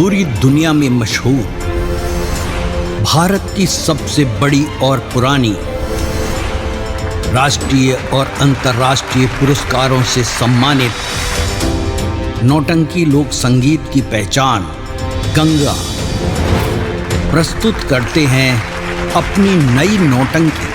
पूरी दुनिया में मशहूर, भारत की सबसे बड़ी और पुरानी, राष्ट्रीय और अंतर्राष्ट्रीय पुरस्कारों से सम्मानित नौटंकी लोक संगीत की पहचान गंगा प्रस्तुत करते हैं अपनी नई नौटंकी।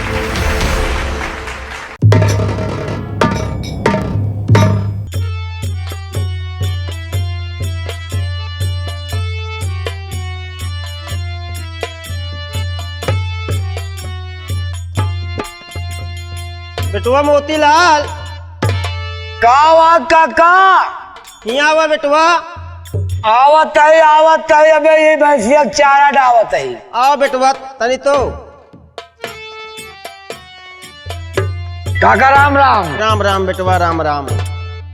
बेटुआ मोतीलाल का बात काका? यहाँ आवा बेटुआ। आवत है अबे ये भैंसिया चारा डावत है। आओ बेटुआ तनी तो। काका राम राम। राम राम बेटुआ राम राम।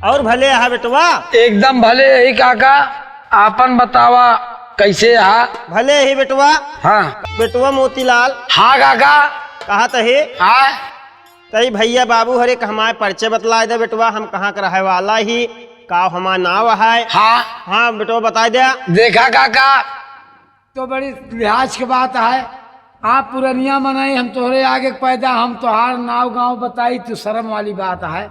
और भले है बेटुआ? एकदम भले ही काका, आपन बतावा कैसे है? भले ही बेटुआ। हाँ बेटुआ मोतीलाल। हाँ काका। कहा तहे हाँ तही भैया बाबू हरे हमारे परिचय बतला दे बेटुआ, हम कहाँ का रहे वाला ही, का हमारा नाव है। हाँ हाँ बेटुआ बता दे। देखा काका, तो बड़ी लिहाज की बात है। आप पुरनिया मनाई, हम तोहरे आगे पैदा, हम तोहार नाव गांव बताई, तो शर्म वाली बात है।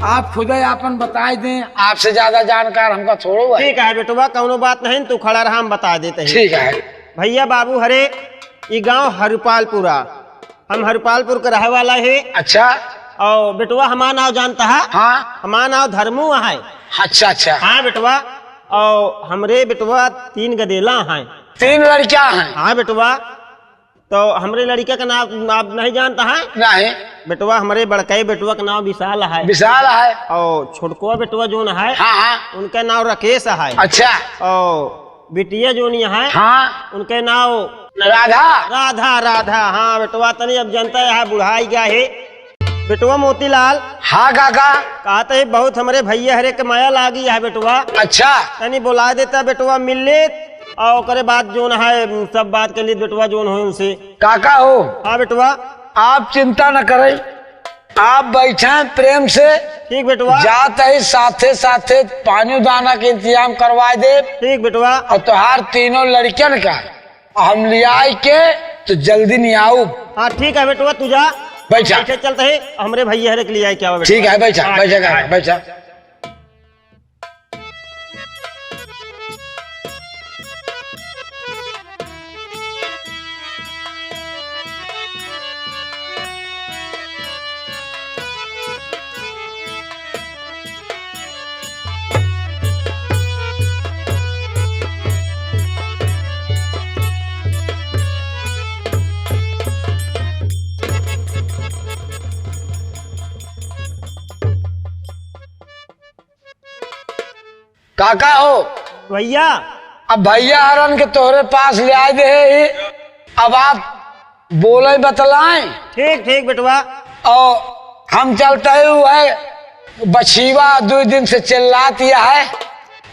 आप खुद ही आपन बताए दें, आपसे ज्यादा जानकार हमका छोड़ो है। ठीक है बेटुआ, कौनो बात नहीं, तू खड़ा रहा हम बता देते हैं। ठीक है भैया बाबू हरे ये गांव हरपालपुरा, हम हरपालपुर का रहे वाला है। अच्छा। और बेटुआ हमारा नाम जानता है? हाँ हमारा नाम धर्मू है। अच्छा अच्छा। हाँ बेटुआ। और हमरे बेटुआ 3 गदेला हैं। 3 लड़कियां हैं? हाँ बेटुआ। तो हमरे लड़के का नाम आप नहीं जानता है? नहीं बेटुआ हमरे बड़के बेटुआ का नाम विशाल है। विशाल है। और छोटकुआ बेटुआ जोन है, हाँ हाँ। उनका नाम राकेश है। अच्छा। और बिटिया जोन है, हाँ उनके नाम राधा। राधा राधा। हाँ बेटुआ तनी अब जनता है बुढ़ाई गया है। बेटुआ मोतीलाल। हाँ काका। कहते है बहुत हमारे भैया हरे के माया लागी है बेटुआ। अच्छा। तनी बुला देता बेटुआ मिल ले, और करे बात जोन है सब बात कर ली बेटुआ जोन हो उनसे। काका हो। हाँ बेटुआ। आप चिंता न करें, आप बैठे प्रेम से। ठीक बेटुआ। जाते ही साथे साथे पानी दाना के इंतजाम करवा दे। ठीक बेटुआ। और तुहार 3 लड़कियन का हम लिया के तो जल्दी नहीं आऊ। हाँ ठीक है बेटुआ, तू जा बैठा। बैठे चलते है हमरे भैया हरे के लिए क्या हुआ? ठीक है बैठा बैठा काका बैठा। काका हो। भैया। अब भैया हरन के तोहरे पास ले आए दे, अब आप बोले बतलाएं। ठीक ठीक बेटुआ। और हम चलते हुए बछीवा 2 दिन से चिल्लाती है,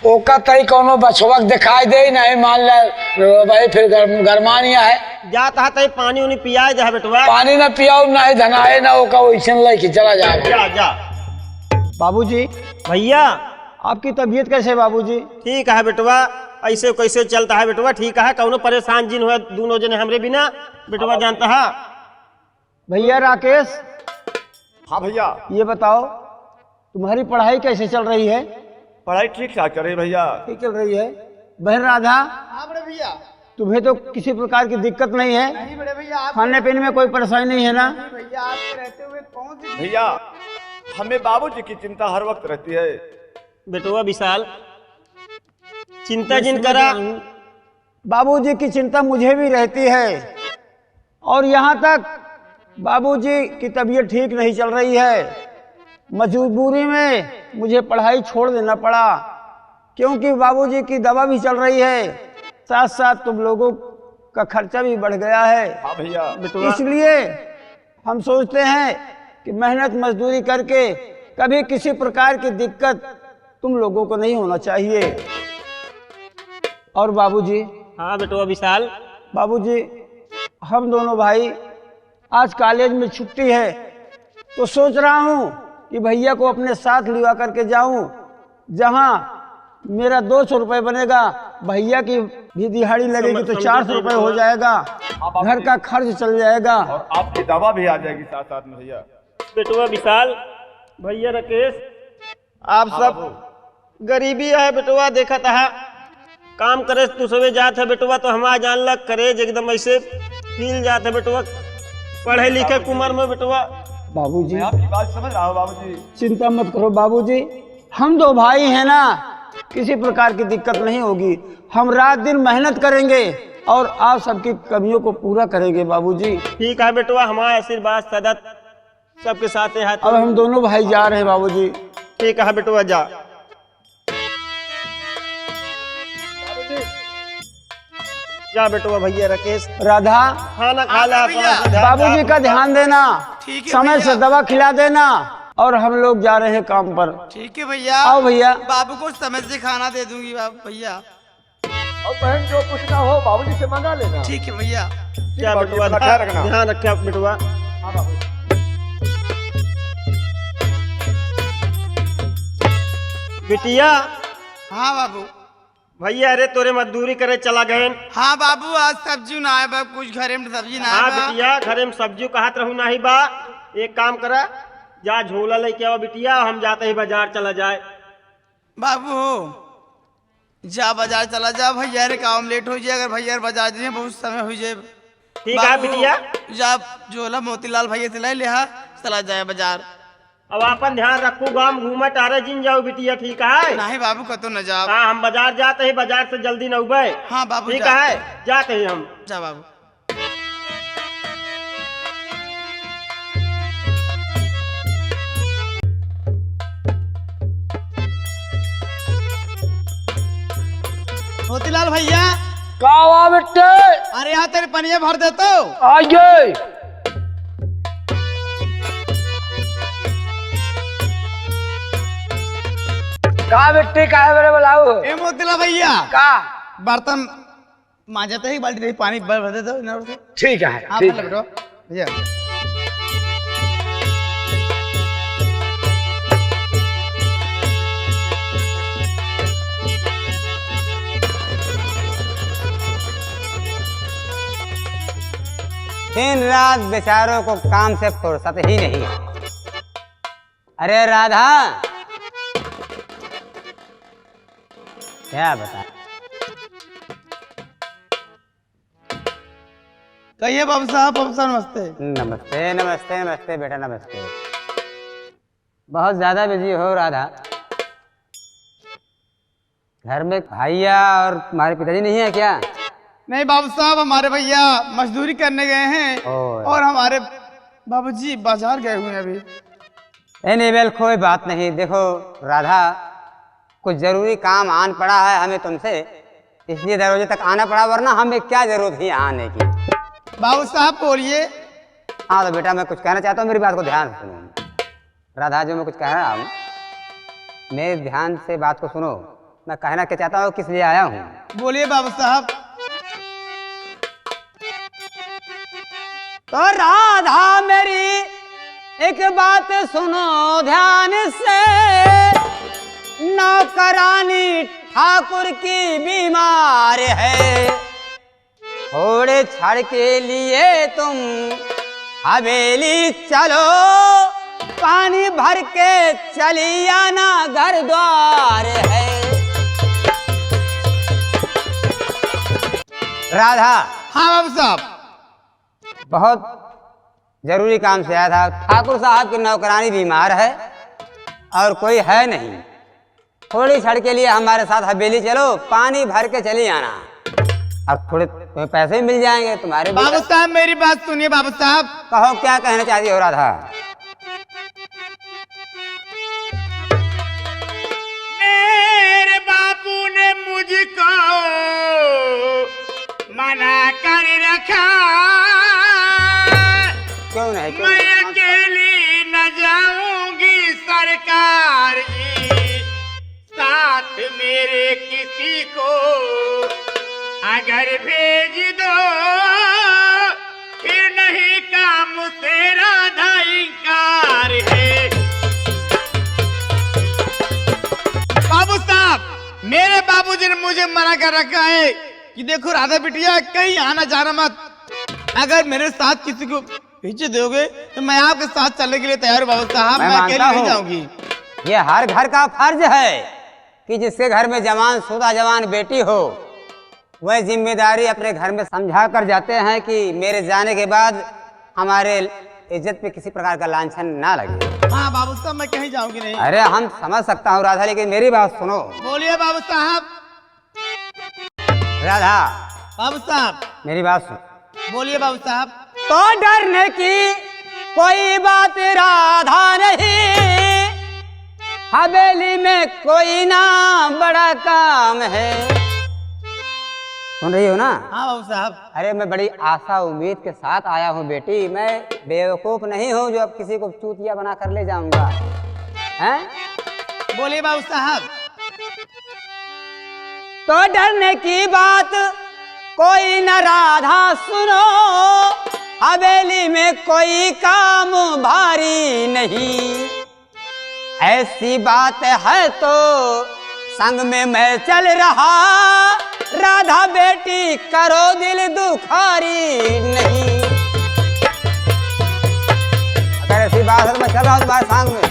ओका तई कोनो बछवक दिखाई दे नहीं, मान ले भाई फिर गरमानिया है। जाता है तई पानी उनी पिया जा बेटुआ। पानी न पियाऊ नहीं धनाए ना, ओका वैसे लेके चला जाए। जा जा। बाबूजी भैया आपकी तबीयत कैसे है बाबूजी? ठीक है बेटुआ, ऐसे कैसे चलता है बेटुआ? ठीक है, कौनो परेशान जिन हुआ दोनों जने हमरे बिना बेटुआ जानता है। भैया राकेश, हाँ भैया। ये बताओ तुम्हारी पढ़ाई कैसे चल रही है? पढ़ाई ठीक ठाक चल रही भैया। ठीक चल रही है। बहन राधा, हाँ बड़े भैया। तुम्हें तो किसी प्रकार की दिक्कत नहीं है? नहीं बड़े भैया। खाने पीने में कोई परेशानी नहीं है ना? भैया आपके रहते हुए कौन सी भैया, हमें बाबूजी की चिंता हर वक्त रहती है। बेटुआ विशाल चिंता जिन करा। बाबूजी की चिंता मुझे भी रहती है, और यहाँ तक बाबूजी की तबीयत ठीक नहीं चल रही है। मजबूरी में मुझे पढ़ाई छोड़ देना पड़ा, क्योंकि बाबूजी की दवा भी चल रही है, साथ साथ तुम लोगों का खर्चा भी बढ़ गया है। हाँ भैया। बेटुआ इसलिए हम सोचते हैं कि मेहनत मजदूरी करके कभी किसी प्रकार की दिक्कत तुम लोगों को नहीं होना चाहिए। और बाबूजी। हाँ बेटुआ विशाल। बाबूजी हम दोनों भाई आज कॉलेज में छुट्टी है, तो सोच रहा हूँ कि भैया को अपने साथ लिवा करके जाऊं, जहां मेरा 200 रुपये बनेगा, भैया की भी दिहाड़ी लगेगी तो 400 रुपये हो जाएगा, घर का खर्च चल जाएगा। और आपकी दवा भी आ जाएगी साथ साथ में भैया। बेटवा विशाल, भैया राकेश, आप सब गरीबी है बेटवा, देखा था काम करे तू सवे जात है बेटवा, तो हमारा जान लग करे एकदम ऐसे हिल जाते बेटवा, पढ़े लिखे कुमार में बेटवा। बाबूजी मैं आपकी बात समझ रहा हूँ बाबूजी। चिंता मत करो बाबूजी, हम 2 भाई हैं ना, किसी प्रकार की दिक्कत नहीं होगी। हम रात दिन मेहनत करेंगे और आप सबकी कमियों को पूरा करेंगे बाबूजी। ठीक है बेटवा, हमारा आशीर्वाद सदा सबके साथ है। अब हम दोनों भाई जा रहे हैं बाबूजी। ठीक है बेटवा, जा जा बेटवा। भैया राकेश, राधा, खाना खा ला, बाबूजी का ध्यान देना, समय से दवा खिला देना, और हम लोग जा रहे हैं काम पर। ठीक है भैया। आओ भैया। बाबू को समय से खाना दे दूंगी भैया। और बहन जो कुछ ना हो बाबूजी से मंगा लेना। ठीक है भैया। क्या बेटवा, अपना ख्याल रखना। ध्यान रखे आप बेटवा। हाँ बाबू। बिटिया, हाँ बाबू। भैया अरे तोरे मजदूरी करे चला गए। हाँ बाबू, आज सब्जी ना है बाबू, कुछ घरे में सब्जी ना हाँ है बा। बिटिया, घरे में सब्जी कहत रहू नहीं बा, एक काम करा, जा झोला लेके आओ बिटिया, हम जाते ही बाजार चला जाए। बाबू जा बाजार चला जा, भैया रे काम लेट हो जाए, अगर भैया बाजार जाए बहुत समय हो जाए। ठीक है बिटिया, जा झोला मोतीलाल भैया से ले लिया, चला जाए बाजार। अब अपन ध्यान रखू, गांव घूमे टारे जिन जाओ बिटिया, ठीक है? नहीं बाबू कतो न जा। हाँ हम बाजार जाते ही, बाजार से जल्दी न उबे। हाँ बाबू ठीक जा। है, जाते ही हम। जा बाबू। मोतीलाल भैया, का हुआ बेटे? अरे यहाँ तेरे पनिया भर देता हूँ। आइए। का बेटे, का मेरे बुलाओ? ए मोतीलाल भैया, का बर्तन मांजते ही बाल्टी पानी भर देता हूँ। ठीक है, आप ठीक भर ले है। बेटो भैया। दिन रात बेचारों को काम से फुर्सत ही नहीं है। अरे राधा, क्या बता? कहिए बाबू साहब, बाबू साहब नमस्ते। नमस्ते नमस्ते नमस्ते बेटा, नमस्ते। बहुत ज्यादा बिजी हो राधा? घर में भैया और तुम्हारे पिताजी नहीं है क्या? नहीं बाबू साहब, हमारे भैया मजदूरी करने गए हैं और हमारे बाबूजी बाजार गए हुए हैं अभी। नहीं बेल, कोई बात नहीं। देखो राधा, कुछ जरूरी काम आन पड़ा है हमें तुमसे, इसलिए दरवाजे तक आना पड़ा, वरना हमें क्या जरूरत है आने की। बाबू साहब बोलिए। हाँ तो बेटा, मैं कुछ कहना चाहता हूँ, मेरी बात को ध्यान से सुनो। राधा, जो मैं कुछ कह रहा हूँ, मेरे ध्यान से बात को सुनो। मैं कहना क्या चाहता हूँ, किस लिए आया हूँ। बोलिए बाबू साहब। तो राधा मेरी एक बात सुनो ध्यान से, नौकरानी ठाकुर की बीमार है, थोड़े छड़ के लिए तुम हवेली चलो, पानी भर के चली आना, घर द्वार है। राधा। हाँ बाबू साहब। बहुत जरूरी काम से आया था। ठाकुर साहब की नौकरानी बीमार है और कोई है नहीं, थोड़ी छड़ के लिए हमारे साथ हवेली चलो, पानी भर के चली आना, और थोड़े तुम्हें पैसे भी मिल जाएंगे तुम्हारे। बाबू साहब मेरी बात सुनिए बाबू साहब। कहो, क्या कहना चाहती हो राधा? मेरे बापू ने मुझको मना कर रखा, क्यों नहीं? मैं अकेली न जाऊंगी सरकार जी, साथ मेरे किसी को अगर भेज दो, फिर नहीं काम से राधा इनकार है। बाबू साहब मेरे बाबूजी ने मुझे मना कर रखा है कि देखो राधा बिटिया कहीं आना जाना मत। अगर मेरे साथ किसी को पीछे दोगे तो मैं आपके साथ चलने के लिए तैयार हूँ बाबू साहब। मैं अकेले नहीं जाऊंगी। ये हर घर का फर्ज है कि जिसके घर में जवान शुदा जवान बेटी हो, वह जिम्मेदारी अपने घर में समझा कर जाते हैं कि मेरे जाने के बाद हमारे इज्जत पे किसी प्रकार का लांछन ना लगे। हाँ बाबू साहब, मैं कहीं जाऊंगी नहीं। अरे हम समझ सकता हूँ राधा, लेकिन मेरी बात सुनो। बोलिए बाबू साहब। राधा बाबू साहब मेरी बात सुन। बोलिए बाबू साहब। तो डरने की कोई बात राधा नहीं, हवेली में कोई ना बड़ा काम है। सुन रही हो ना? हाँ बाबू साहब। अरे मैं बड़ी आशा उम्मीद के साथ आया हूँ बेटी, मैं बेवकूफ नहीं हूँ जो अब किसी को चूतिया बना कर ले जाऊंगा। हैं? बोलिए बाबू साहब। तो डरने की बात कोई न राधा सुनो, हवेली में कोई काम भारी नहीं। ऐसी बात है तो संग में मैं चल रहा, राधा बेटी करो दिल दुखारी नहीं। अगर ऐसी बात है तो मैं चल रहा हूँ तुम्हारे संग में,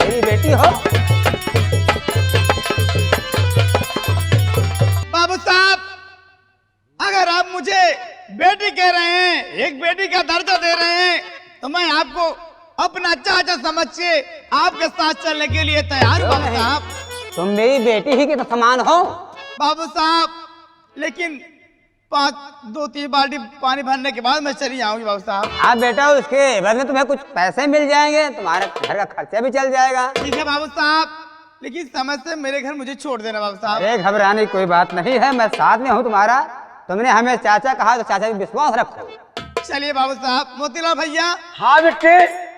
मेरी बेटी हो। बाबू साहब, अगर आप मुझे बेटी कह रहे हैं, एक बेटी का दर्जा दे रहे हैं, तो मैं आपको अपना चाचा समझ के आपके साथ चलने के लिए तैयार हूँ बाबू साहब। तुम मेरी बेटी ही के तो समान हो बाबू साहब, लेकिन 2-3 बाल्टी पानी भरने के बाद मैं चली आऊंगी बाबू साहब। हाँ बेटा, उसके बदले तुम्हें कुछ पैसे मिल जाएंगे, तुम्हारे घर का खर्चा भी चल जाएगा। ठीक है बाबू साहब, लेकिन समय से मेरे घर मुझे छोड़ देना बाबू साहब। अरे घबराने की कोई बात नहीं है, मैं साथ में हूँ तुम्हारा। तुमने हमें चाचा कहा तो चाचा भी विश्वास रखो। चलिए बाबू साहब। मोतीलाल भैया। हाँ बेटे।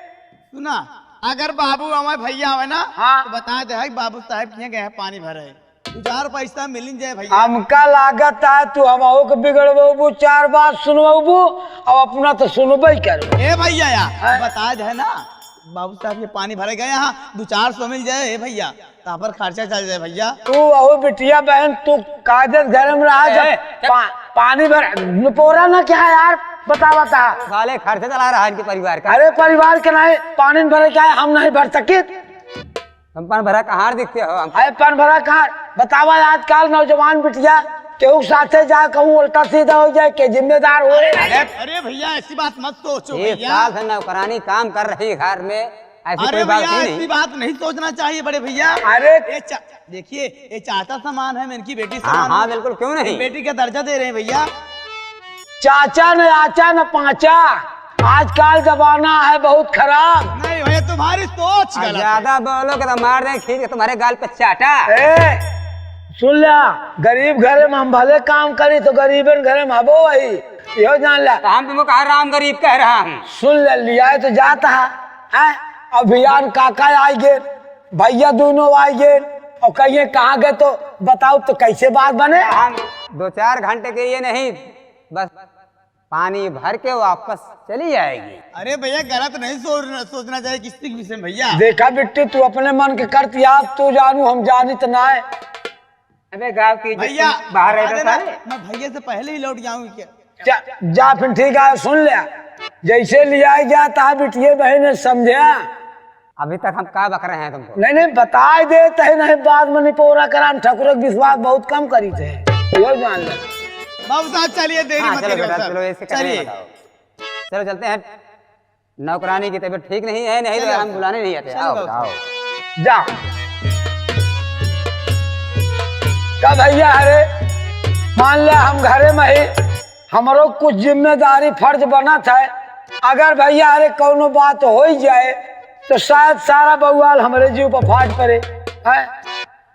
सुना, अगर बाबू हमारे भैया हुए ना, हाँ। तो बता दे बाबू साहब किए गए पानी भरे, 2-4 पैसा मिल जाए भैया। हमका लागत है तू हमहू के बिगड़बू, 4 बात सुनबू और अपना तो सुनबे करो। ए भैया यार, बता दे ना बाबू साहब ये पानी भरे गए, यहाँ 200-400 मिल जाए भैया, तहाँ पर खर्चा चल जाए भैया। तू अहो बिटिया बहन, तू कागज घर में रहा जब पानी भर पोरा ना क्या यार, बता साले खर्चा चला रहा है इनके परिवार का। अरे परिवार के नहीं पानी भरे क्या है, हम नहीं भर सके। तुम पान भरा कहाँ दिखते हो? अरे पान भरा कहाँ बतावा, आजकल नौजवान बिटिया केहू साथे जा कहूँ उल्टा सीधा हो जाए के जिम्मेदार हो। अरे भैया ऐसी बात मत सोचो 1 भैया। साल से नौकरानी काम कर रही है घर में, ऐसी अरे कोई बात भैया नहीं। ऐसी बात नहीं सोचना चाहिए बड़े भैया। अरे देखिए, ये चाचा समान है, इनकी बेटी हाँ समान हाँ है। बिल्कुल, क्यों नहीं। बेटी का दर्जा दे रहे हैं भैया। चाचा न आचा न पाचा, आजकल जमाना है बहुत खराब। नहीं भैया, तुम्हारी सोच गलत है। ज्यादा बोलोगे तो मार दें खींच के तुम्हारे गाल पे चाटा। सुन लिया, गरीब घरे में हम भले काम करी तो गरीबन घरे में हबो वही, यो जान लिया। तो हम तुमको कहा राम गरीब कह रहा हूँ। सुन ले लिया तो जाता है। अभियान काका आई गे, भैया दोनों आई गे, और कहिए कहाँ गए तो बताओ तो कैसे बात बने। हम 2-4 घंटे के लिए नहीं, बस पानी भर के वापस चली जाएगी। अरे भैया गलत नहीं सोचना चाहिए किसी के विषय में भैया। देखा बिट्टी, तू अपने मन के करती, आप तू जानू हम जानी तो ना है। अबे गाँव की भैया बाहर बता रहता देना, है। मैं भैया से पहले ही लौट जाऊंगी क्या? जा फिर ठीक है, सुन लिया जैसे लिया जाता है बिटिया बहन, समझा। अभी तक हम क्या बक रहे हैं तुमको? नहीं बता देते है, नहीं बाद में नहीं पूरा करा, ठाकुर विश्वास बहुत कम करी थे, यो जान ले। बाबू साहब चलिए, देरी हाँ, मत चलो करिए बेटा, बाबू चलो साहब। इसके कहने चलिए बताओ। चलो चलते हैं, नौकरानी की तबीयत ठीक नहीं है, नहीं तो हम बुलाने नहीं आते। आओ आओ जा का भैया, अरे मान ले हम घरे में ही, हमरो कुछ जिम्मेदारी फर्ज बना था। अगर भैया अरे कोनो बात हो ही जाए तो शायद सारा बउआल हमारे जीव पर फाट पड़े है।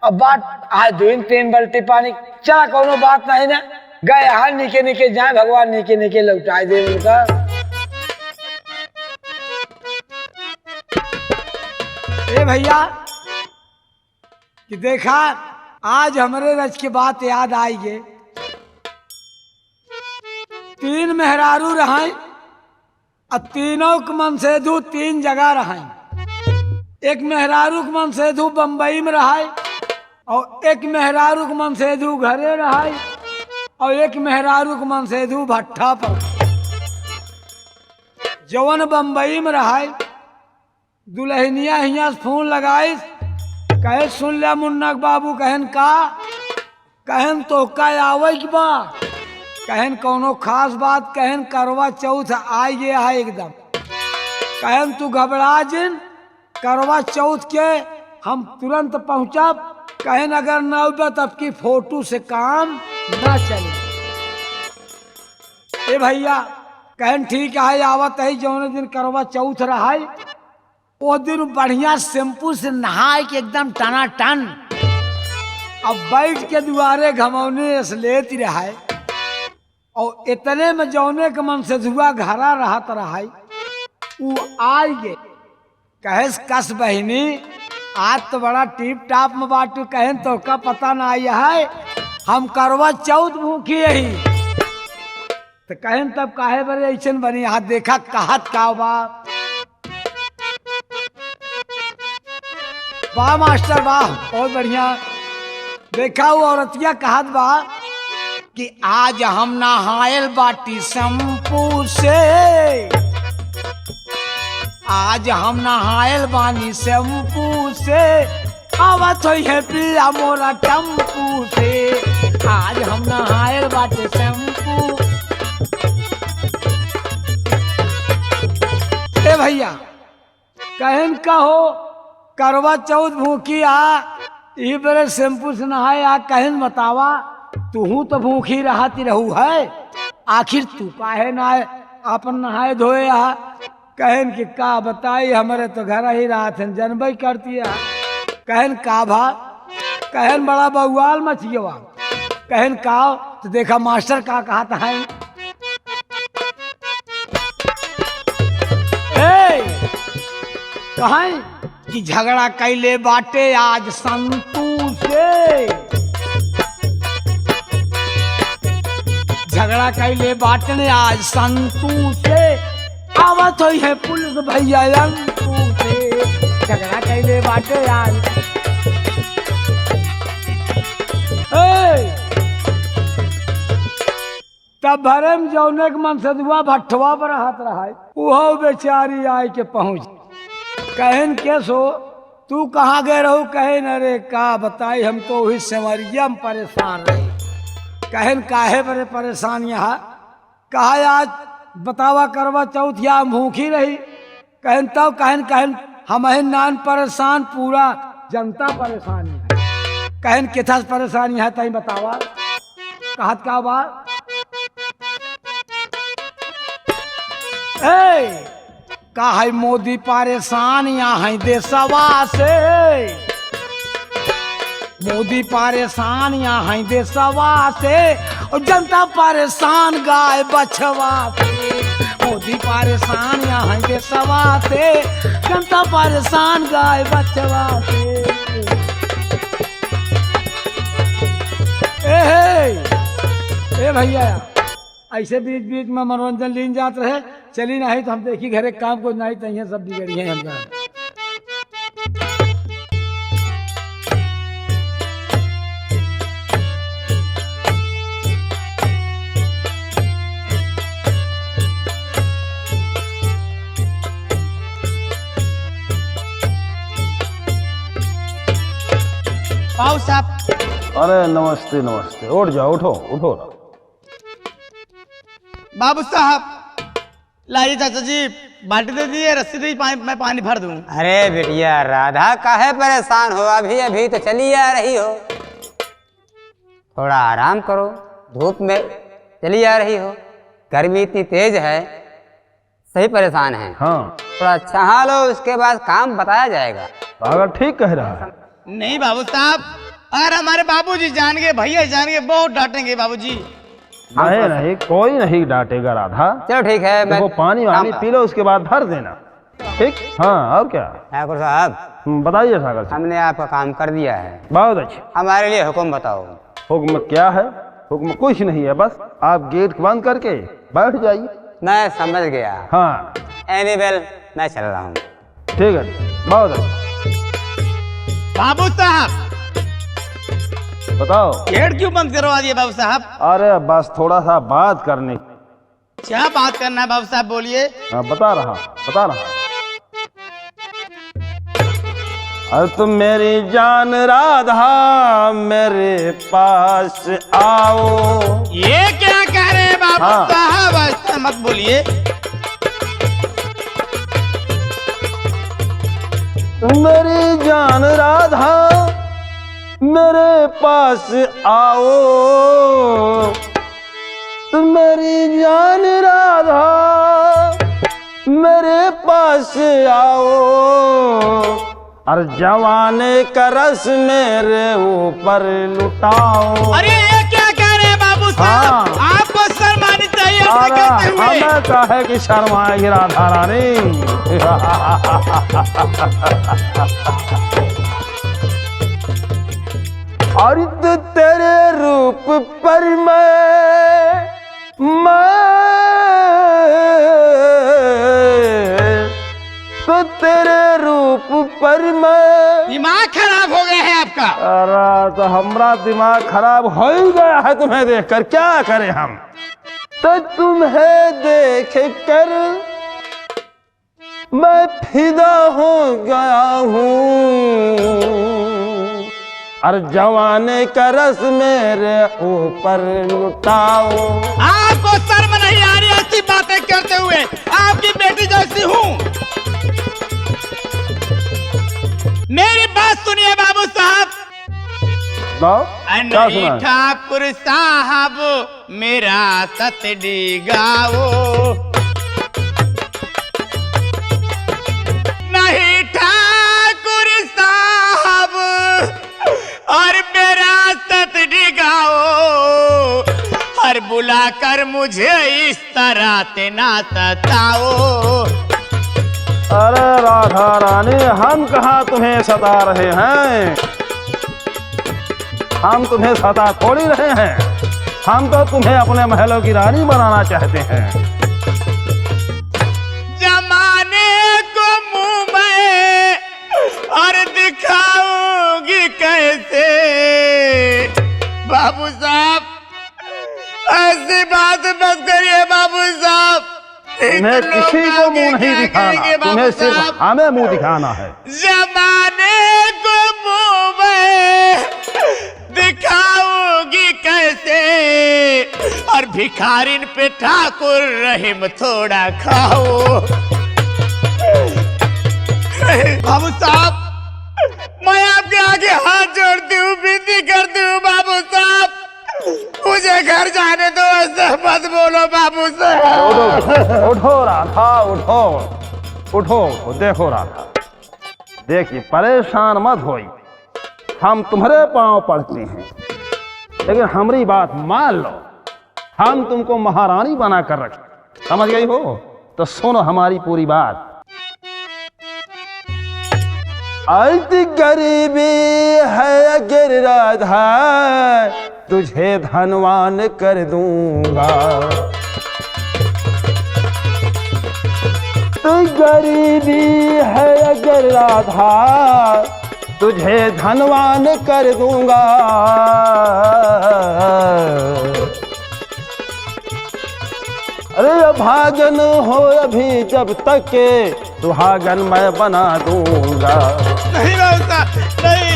अब बात आज 2-3 बाल्टी पानी चला, कोनो बात नहीं ना, गए हाल निके निके जाए, भगवान निके निके लौटाए दे उनका। ए भैया कि देखा, आज हमारे रच की बात याद आई गे। 3 मेहरारू रहे, और तीनों के मन से 3 जगह रहे। एक मेहरारू के मन से बम्बई में रहा, और एक मेहरारू के मन सेधु घरे रहाई और एक मेहरारू के मन सेधु भट्ठा पर। जवन बम्बई में रहाई दुल्हनिया हिया से फोन लगाई, कहे सुन लिया मुन्ना बाबू, कहन का, कहन तो का आवे के बा, कहन कौनो खास बात, कहन करवा चौथ आ गया है एकदम, कहन तू घबरा जिन, करवा चौथ के हम तुरंत पहुंचब, कहन अगर न हो तब की फोटो से काम ना चले। ए भैया कहन ठीक है आवत है, जौने दिन करवा चौथ रहा है वो दिन बढ़िया शैम्पू से नहाए के एकदम टना टन, अब बैठ के दुआरे घमौने से लेती रहा है और इतने में जौने के मन से धुआ घरा रहत रहा वो आई गे, कहे कस बहिनी आज तो बड़ा टिप टाप में बाटू, कहन तो का पता ना आई है हम करवा चौथ भूखी यही, तो कहन तब काहे बरे ऐसन बनी, हाथ देखा कहत का बा, वाह मास्टर वाह बहुत बढ़िया। देखा वो औरतिया कहत बा कि आज हम नहायल बाटी शैम्पू से, आज हम नहायल बानी शैम्पू से, आवत होई है पिया मोरा टेम्पू से, आज हम नहायल बाटी शैम्पू। ए भैया कहन कहो करवा चौथ भूखी आ, ई बड़े शैम्पू से नहाए आ, कहन बतावा तू तो भूखी रहती रहू है, आखिर तू काहे ना अपन नहाए धोए आ, कहन कि का बताई हमारे तो घर ही रहा थे जनबई करती है, कहन का भा, कहन बड़ा बउआल मचिएवा, कहन का तो देखा मास्टर का कहता है, कहें कि झगड़ा कैले बाटे आज संतू से, झगड़ा कैले बाटने आज संतू से, आवत हुई है पुलिस भैया अंतू से, झगड़ा कैले बाटे आज। तब भरम जौने के मन से दुआ भट्ठवा पर हाथ रहा, वो बेचारी आए के पहुंच, कहन के सो तू कहाँ गए रहो, कहन अरे का बताई हम तो वही सेवरिया में परेशान रहे, कहन काहे बड़े परेशान यहाँ, कहा आज बतावा करवा चौथ या भूखी रही, कहन तब कहन कहन हम नान परेशान पूरा जनता परेशानी है, कहन किथा परेशानी है तई बतावा, कहत का बात का है मोदी परेशान यहाँ है देशवा से, मोदी परेशान यहाँ है देशवा से, और जनता परेशान गाय बछवा से, मोदी परेशान यहाँ है देशवा से, जनता परेशान गाय बछवा से। ए भैया ऐसे बीच बीच में मनोरंजन लीन जात रहे, चली नहीं तो हम देखी घरे काम को नहीं तो सब बिगड़ी है हम। बाबू साहब। अरे नमस्ते नमस्ते, उठ जाओ, उठो उठो। बाबू साहब लाइए चाचा जी, बाल्टी दे दिए, रस्सी दी, मैं पानी भर दूं। अरे बेटिया राधा काहे परेशान हो, अभी अभी तो चली आ रही हो, थोड़ा आराम करो, धूप में चली आ रही हो, गर्मी इतनी तेज है, सही परेशान है। हाँ थोड़ा छहा लो, उसके बाद काम बताया जाएगा। अगर ठीक कह रहा है। नहीं बाबू साहब, अगर हमारे बाबूजी जान गए, भैया जान गए, बहुत डांटेंगे बाबूजी। नहीं नहीं, कोई नहीं डांटेगा राधा। चलो ठीक है, मैं वो पानी वानी पी लो, उसके बाद भर देना, ठीक। हाँ और क्या। ठाकुर साहब बताइए सागर साहब। हमने आपका काम कर दिया है। बहुत अच्छा। हमारे लिए हुक्म बताओ। हुक्म क्या है? हुक्म कुछ नहीं है, बस आप गेट बंद करके बैठ जाइए। मैं समझ गया। हाँ एनीवेल मैं चल रहा हूँ। ठीक है, बहुत अच्छा। बाबू साहब बताओ। गेट क्यों बंद करवा दिए बाबू साहब? अरे बस थोड़ा सा बात करनी। क्या बात करना है बाबू साहब, बोलिए। हाँ, बता रहा। अरे तुम मेरी जान राधा मेरे पास आओ। ये क्या कह रहे हैं बाबू हाँ। साहब, ऐसा मत बोलिए। तुम मेरी जान राधा मेरे पास आओ। तुम मेरी जान राधा मेरे पास आओ। और जवाने का रस मेरे ऊपर लुटाओ। अरे ये क्या कह रहे हैं बाबू साहब? हाँ। आपको शर्म आनी चाहिए ऐसा अरे कहते हुए। हमें कहे कि शर्माएगी राधा रानी। और तो तेरे रूप पर तो तेरे रूप पर दिमाग खराब हो गया है आपका। अरे तो हमारा दिमाग खराब हो ही गया है तुम्हें देखकर, क्या करें हम। तो तुम्हें देख कर मैं फिदा हो गया हूँ। और जवाने का रस मेरे ऊपर लुटाओ। आपको शर्म नहीं आ रही ऐसी बातें करते हुए? आपकी बेटी जैसी हूँ। मेरी बात सुनिए बाबू साहब। क्या नहीं सुना? ठाकुर साहब मेरा सतडी गाओ। नहीं ठाकुर साहब और मेरा सतडी गाओ। हर बुलाकर मुझे इस तरह ते ना सताओ। अरे राधा रानी, हम कहाँ तुम्हें सता रहे हैं। हम तुम्हें सता थोड़ी रहे हैं। हम तो तुम्हें अपने महलों की रानी बनाना चाहते हैं। जमाने को मुंह में और दिखाऊंगी कैसे। बाबू साहब ऐसी बात मत करिए बाबू साहब। तुम्हें किसी को मुंह नहीं दिखाना, तुम्हें सिर्फ हमें मुंह दिखाना है। जमाने को मुंह में दिखाऊंगी कैसे। और भिखारिन पे ठाकुर रहीम थोड़ा खाओ। बाबू साहब मैं आपके आगे हाथ जोड़ती हूँ, विनती करती हूँ बाबू साहब, मुझे घर जाने दो। ऐसे मत बोलो बाबू साहब। उठो राधा, उठो उठो। देखो राधा, देखिए परेशान मत होई। हम तुम्हारे पांव पड़ते हैं, लेकिन हमारी बात मान लो। हम तुमको महारानी बना कर रखे, समझ गई हो? तो सुनो हमारी पूरी बात। ऐसी गरीबी है अगर राधा तुझे धनवान कर दूंगा। तो गरीबी है अगर राधा तुझे धनवान कर दूंगा। अरे भागन हो अभी जब तक के सुहागन मैं बना दूंगा। नहीं बाबू साहब नहीं।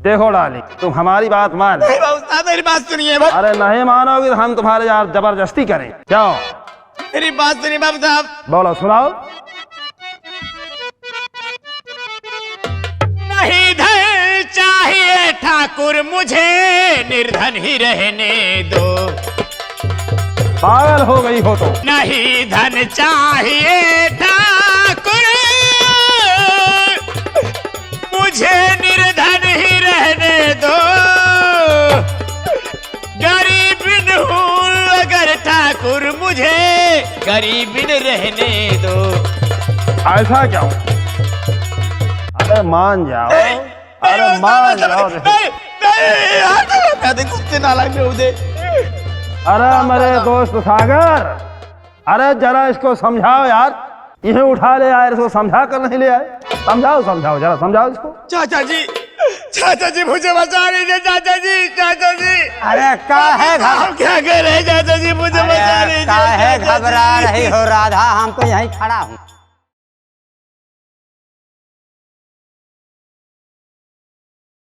देखो डाली, तुम हमारी बात मान। नहीं बाबू साहब मेरी बात सुनिए। अरे नहीं मानोगे तो हम तुम्हारे यार जबरदस्ती करें। क्यों? मेरी बात सुनिए बाबू साहब। बोलो, सुनाओ। नहीं धन चाहिए ठाकुर मुझे, निर्धन ही रहने दो। पागल हो गई हो तो। नहीं धन चाहिए ठाकुर मुझे, निर्धन ही रहने दो। गरीब हूँ अगर ठाकुर मुझे, गरीब रहने दो। ऐसा क्यों? अरे मान जाओ, अरे मान जाओ। कुत्ते नालायक उदे। अरे मेरे दोस्त सागर, अरे जरा इसको समझाओ यार। यहीं उठा ले आए, इसको समझा कर नहीं ले आए। समझाओ समझाओ, जरा समझाओ इसको। चाचा जी चाचा जी मुझे बचा लीजिए चाचा जी, चाचा जी। अरे काहे आप क्या कह रहे हैं चाचा जी, मुझे बचा लीजिए। काहे चाचा जी। घबरा रही हो राधा, हम तो यहीं खड़ा हूँ।